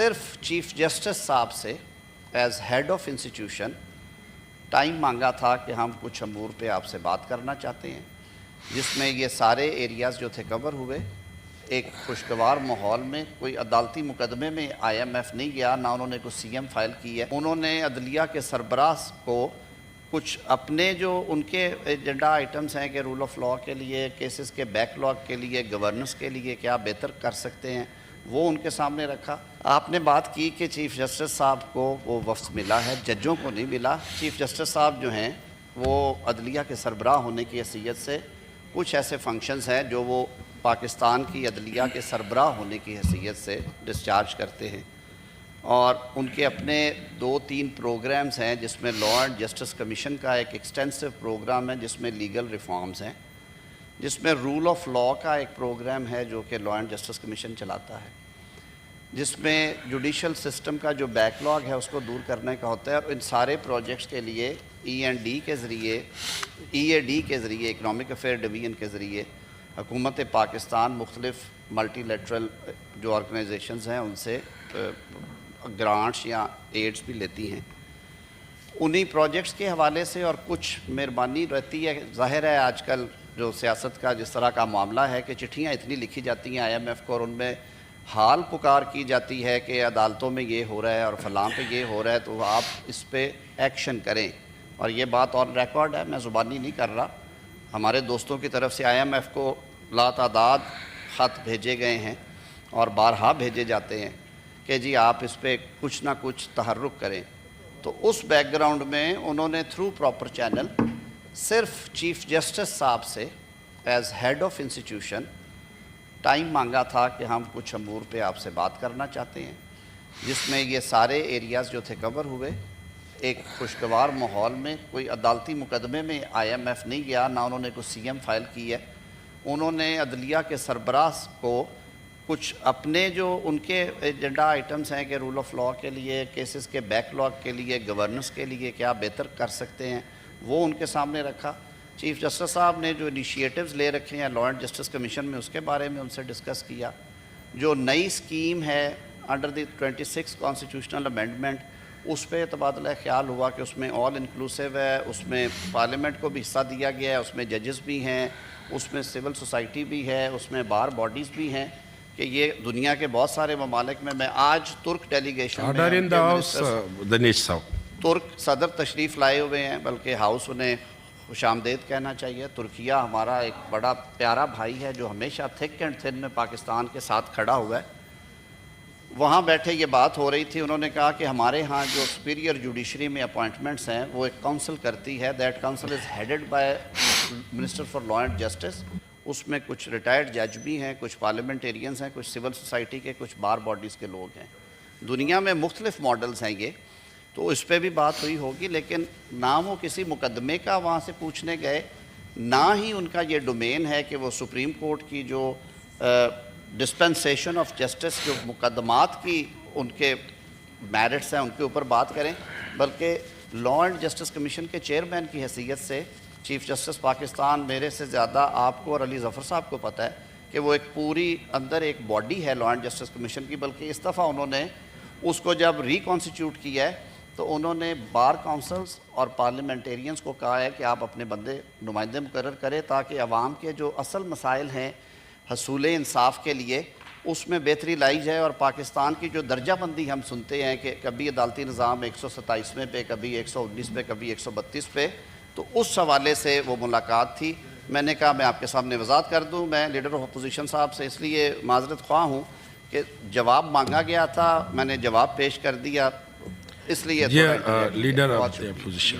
صرف chief justice صاحب سے as head of institution time مانگا تھا کہ ہم کچھ امور پہ آپ سے بات کرنا چاہتے ہیں، جس میں یہ سارے ایریاز جو تھے کور ہوئے۔ ایک خوشگوار ماحول میں، کوئی عدالتی مقدمے میں آئی ایم ایف نہیں گیا، نہ انہوں نے کوئی سی ایم فائل کی ہے۔ انہوں نے عدلیہ کے سربراہ کو کچھ اپنے جو ان کے ایجنڈا آئٹمز ہیں کہ رول آف لاء کے لیے، کیسز کے بیک لاگ کے لیے، گورننس کے لیے کیا بہتر کر سکتے ہیں، وہ ان کے سامنے رکھا۔ آپ نے بات کی کہ چیف جسٹس صاحب کو وہ وفد ملا ہے، ججوں کو نہیں ملا۔ چیف جسٹس صاحب جو ہیں وہ عدلیہ کے سربراہ ہونے کی حیثیت سے کچھ ایسے فنکشنز ہیں جو وہ پاکستان کی عدلیہ کے سربراہ ہونے کی حیثیت سے ڈسچارج کرتے ہیں، اور ان کے اپنے 2-3 پروگرامز ہیں، جس میں لاء اینڈ جسٹس کمیشن کا ایک ایکسٹینسو پروگرام ہے جس میں لیگل ریفارمز ہیں، جس میں رول آف لاء کا ایک پروگرام ہے جو کہ لاء اینڈ جسٹس کمیشن چلاتا ہے، جس میں جوڈیشل سسٹم کا جو بیک لاگ ہے اس کو دور کرنے کا ہوتا ہے۔ اور ان سارے پروجیکٹس کے لیے ای اے ڈی کے ذریعے اکنامک افیئر ڈویژن کے ذریعے حکومت پاکستان مختلف ملٹی لیٹرل جو آرگنائزیشنز ہیں ان سے گرانٹس یا ایڈز بھی لیتی ہیں۔ انہی پروجیکٹس کے حوالے سے اور کچھ مہربانی رہتی ہے۔ ظاہر ہے آج کل جو سیاست کا جس طرح کا معاملہ ہے کہ چٹھیاں اتنی لکھی جاتی ہیں آئی ایم ایف کو، اور ان میں حال پکار کی جاتی ہے کہ عدالتوں میں یہ ہو رہا ہے اور فلاں پہ یہ ہو رہا ہے، تو آپ اس پہ ایکشن کریں۔ اور یہ بات آن ریکارڈ ہے، میں زبانی نہیں کر رہا۔ ہمارے دوستوں کی طرف سے آئی ایم ایف کو لاتعداد خط بھیجے گئے ہیں اور بارہا بھیجے جاتے ہیں کہ جی آپ اس پہ کچھ نہ کچھ تحرک کریں۔ تو اس بیک گراؤنڈ میں انہوں نے تھرو پراپر چینل صرف چیف جسٹس صاحب سے as head of institution time مانگا تھا کہ ہم کچھ امور پہ آپ سے بات کرنا چاہتے ہیں، جس میں یہ سارے ایریاز جو تھے کور ہوئے۔ ایک خوشگوار ماحول میں، کوئی عدالتی مقدمے میں آئی ایم ایف نہیں گیا، نہ انہوں نے کوئی سی ایم فائل کی ہے۔ انہوں نے عدلیہ کے سربراہ کو کچھ اپنے جو ان کے ایجنڈا آئٹمز ہیں کہ رول آف لاء کے لیے، کیسز کے بیک لاگ کے لیے، گورننس کے لیے کیا بہتر کر سکتے ہیں، وہ ان کے سامنے رکھا۔ چیف جسٹس صاحب نے جو انیشیٹوز لے رکھے ہیں لاء اینڈ جسٹس کمیشن میں، اس کے بارے میں ان سے ڈسکس کیا۔ جو نئی اسکیم ہے انڈر دی 26 کانسٹیٹیوشنل امینڈمنٹ، اس پہ تبادلہ خیال ہوا کہ اس میں آل انکلوسیو ہے، اس میں پارلیمنٹ کو بھی حصہ دیا گیا ہے، اس میں ججز بھی ہیں، اس میں سول سوسائٹی بھی ہے، اس میں بار باڈیز بھی ہیں، کہ یہ دنیا کے بہت سارے ممالک میں آج ترک ڈیلیگیشن میں ترک صدر تشریف لائے ہوئے ہیں، بلکہ ہاؤس انہیں خوش آمدید کہنا چاہیے۔ ترکیہ ہمارا ایک بڑا پیارا بھائی ہے جو ہمیشہ تھک اینڈ تھن میں پاکستان کے ساتھ کھڑا ہوا ہے۔ وہاں بیٹھے یہ بات ہو رہی تھی، انہوں نے کہا کہ ہمارے ہاں جو سپیریئر جوڈیشری میں اپوائنٹمنٹس ہیں وہ ایک کونسل کرتی ہے، that council is headed by minister for law and justice. اس میں کچھ ریٹائرڈ جج بھی ہیں، کچھ پارلیمنٹیرینز ہیں، کچھ سول سوسائٹی کے، کچھ بار باڈیز کے لوگ ہیں۔ دنیا میں مختلف ماڈلز ہیں یہ، تو اس پہ بھی بات ہوئی ہوگی، لیکن نہ وہ کسی مقدمے کا وہاں سے پوچھنے گئے، نہ ہی ان کا یہ ڈومین ہے کہ وہ سپریم کورٹ کی جو ڈسپنسیشن آف جسٹس جو مقدمات کی ان کے میرٹس ہیں ان کے اوپر بات کریں، بلکہ لاء اینڈ جسٹس کمیشن کے چیئرمین کی حیثیت سے چیف جسٹس پاکستان میرے سے زیادہ آپ کو اور علی ظفر صاحب کو پتہ ہے کہ وہ ایک پوری اندر ایک باڈی ہے لاء اینڈ جسٹس کمیشن کی، بلکہ اس دفعہ انہوں نے اس کو جب ریکانسٹیٹیوٹ کیا ہے تو انہوں نے بار کونسلز اور پارلیمنٹیرینز کو کہا ہے کہ آپ اپنے نمائندے مقرر کریں تاکہ عوام کے جو اصل مسائل ہیں حصول انصاف کے لیے اس میں بہتری لائی جائے۔ اور پاکستان کی جو درجہ بندی ہم سنتے ہیں کہ کبھی عدالتی نظام 127ویں پہ، کبھی 119 پہ، کبھی 132 پہ، تو اس حوالے سے وہ ملاقات تھی۔ میں نے کہا میں آپ کے سامنے وضاحت کر دوں، میں لیڈر آف اپوزیشن صاحب سے اس لیے معذرت خواہ ہوں کہ جواب مانگا گیا تھا، میں نے جواب پیش کر دیا، اس لیے لیڈر آف اپوزیشن